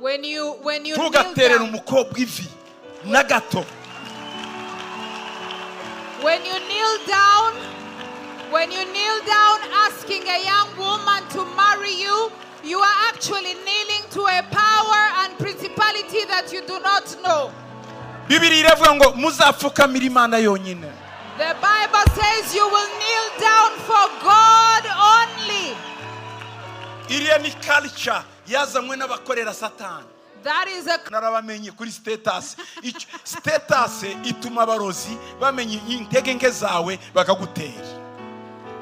When you ntugaterere umukobwa ivi na gato. When you kneel down asking a young woman to marry you, you are actually kneeling to a power and principality that you do not know. Bibiri iravuga ngo muzapfukamira Imana yonyine. The Bible says you will kneel down for God only. Iriya ni culture yazanywe n'abakorera Satani. That is a narabamenye kuri status. Status ituma abarozi bamenye intege nke zawe bakagutera.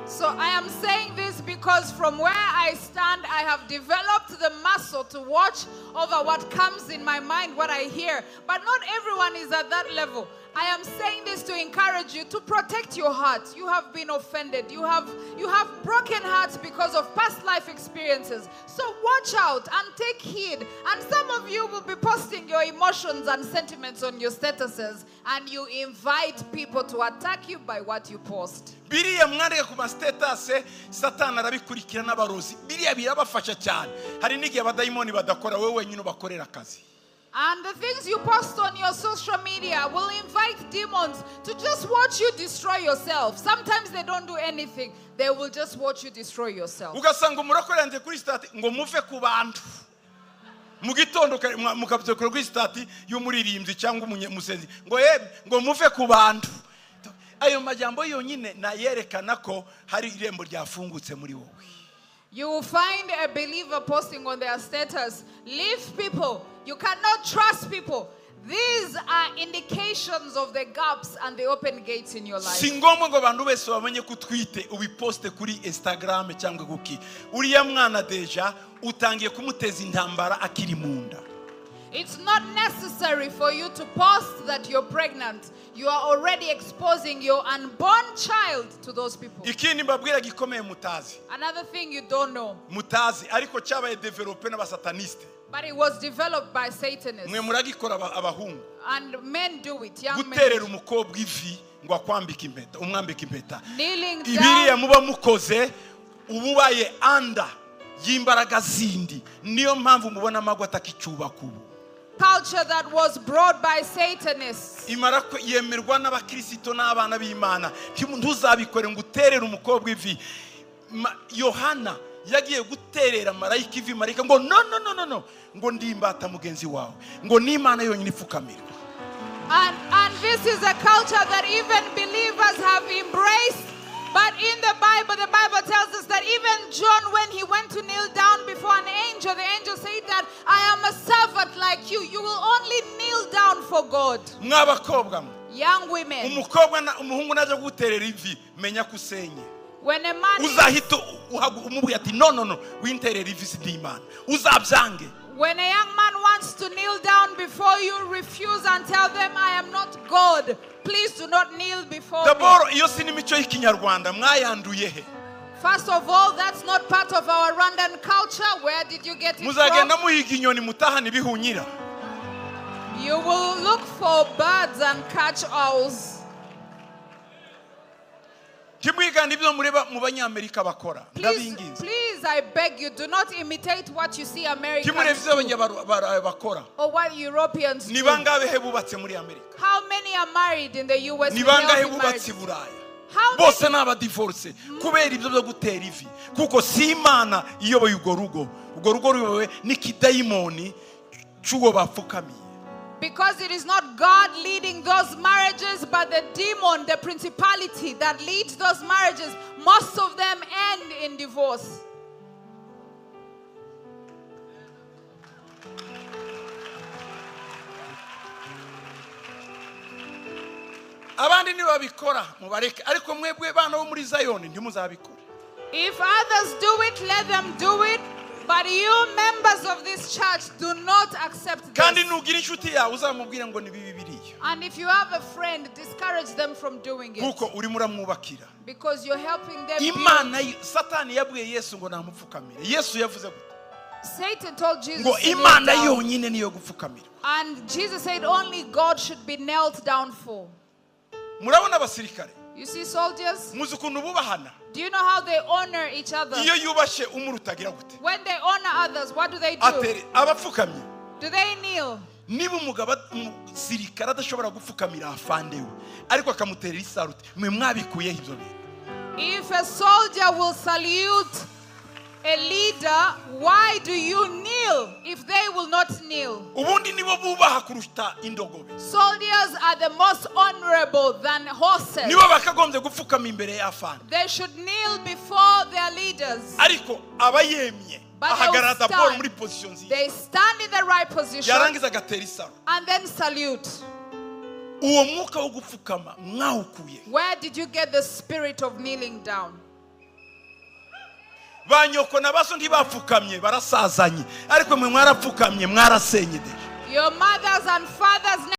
So I am saying this because from where I stand, I have developed the muscle to watch over what comes in my mind, what I hear. But not everyone is at that level. I am saying this to encourage you to protect your heart. You have been offended. You have broken hearts because of past life experiences. So watch out and take heed. And some of you will be posting your emotions and sentiments on your statuses, and you invite people to attack you by what you post. Biriya mwareka ku ma status Satani arabikurikira n'abarozi. Biriya birabafasha cyane. Hari n'igihe abadayimoni badakora wewe wenyine bakorera akazi. And the things you post on your social media will invite demons to just watch you destroy yourself. Sometimes they don't do anything. They will just watch you destroy yourself. Ugasanga murakoranje kuri stati ngo muve ku bantu. Mu gitondo mukabyekora kuri stati y'umuririmbyi cyangwa umusenzi ngo muve ku bantu. Ayo majambo yonyine na yerekana ko hari irembo ryafungutse muri wowe. You will find a believer posting on their status, leave people. You cannot trust people. These are indications of the gaps and the open gates in your life. Singombwa ngo bantu bese bamenye kutwite ubiposte kuri Instagram cyangwa guki. Uriya mwana deja utangiye kumuteza intambara akiri munda. It's not necessary for you to post that you're pregnant. You are already exposing your unborn child to those people. Ikindi mbabwira gikomeye mutazi. Another thing you don't know. Mutazi ariko cyabaye developer n'abasataniste. But it was developed by Satanists. Mwe muragikora abahungu. And men do it, young men. Guterera umukobwa ivi ngo akwambika impeta, umwambika impeta. Kneeling down. Ibiriya muba mukoze ububaye anda y'imbaraga zindi. Niyo mpamvu mubona amagwa atakicuba kubu. Culture that was brought by Satanists. Imara yemerwa n'abakristo n'abana b'Imana. Ntuzabikore ngo uterere umukobwa ivi. Yohana yagiye guterera marayika ivi, marayika ngo no ngo ndimbata mugenzi wawe ngo n'Imana yonyine ipfukamirwa. And this is a culture that even believers have embraced. But in the Bible tells us that even John, when he went to kneel down before an angel, the angel said that I am a servant like you. You will only kneel down for God. Mwabakobwa, young women, umukobwa na umuhungu naje guterera ivi menya kusenye. When a man uzahita umubwira ati no winterera ivi si Imana uzabyange. When a young man wants to kneel down before you, refuse and tell them, I am not God. Please do not kneel before me. Iyo si n'imico y'Ikinyarwanda mwayanduye he? First of all, that's not part of our Rwandan culture. Where did you get it Muzagenda from? muhiga inyoni mutahana ibihunyira. You will look for birds and catch owls. Kimwigana ibyo mureba mu banyamerika bakora. Please, I beg you, do not imitate what you see Americans do. Bakora. Or what Europeans do. Ni bangahe bubatse muri Amerika? How many are married in the US? Ni bangahe bubatse Buraya? Bose n'aba divorce kubera ibyo byo gutera ivi. Kuko si Imana iyoboye ugo rugo. Ugo rugo ruyobowe n'ikidayimoni cy'uwo bapfukamiye. Because it is not God leading those marriages, but the demon, the principality that leads those marriages. Most of them end in divorce. Abandi ni babikora mubareke ariko mwebwe bana bo muri Zayoni ntimuzabikora. If others do it, let them do it. But you members of this church do not accept this. Kandi nugira inshuti yawe uzamubwira ngo ni bibiriya. And if you have a friend, discourage them from doing it. Kuko uri muramwubakira. Because you're helping them. Imana Satani yabwiye Yesu ngo namupfukamire. Yesu yavuze gute? Satan told Jesus ngo Imana yonyine niyo gupfukamira. And Jesus said only God should be knelt down for. Murabona abasirikare? You see soldiers? Muzi ukuntu bubahana? Do you know how they honor each other? Iyo yubashe umurutagira gute? When they honor others, what do they do? Atere abapfukamye. Do they kneel? niba umugabo umusirikare adashobora gupfukamira afande we ariko akamutera isaruti mwe mwabikuyeho ibyo bintu. If a soldier will salute a leader, why do you kneel if they will not kneel? ubundi nibo bubaha kuruta indogobe. Soldiers are the most honorable than horses. nibo bakagombye gupfukama imbere y'afande. They should kneel before their leaders. ariko abayemye ahagarara Paul muri position nziza. They stand in the right position yarangiza agatera isaru. and then salute. uwo mwuka wo gupfukama mwawukuye. Where did you get the spirit of kneeling down? banyoko nabaso ntibapfukamye barasazanye ariko mwe mwarapfukamye mwarasenye. Your mothers and fathers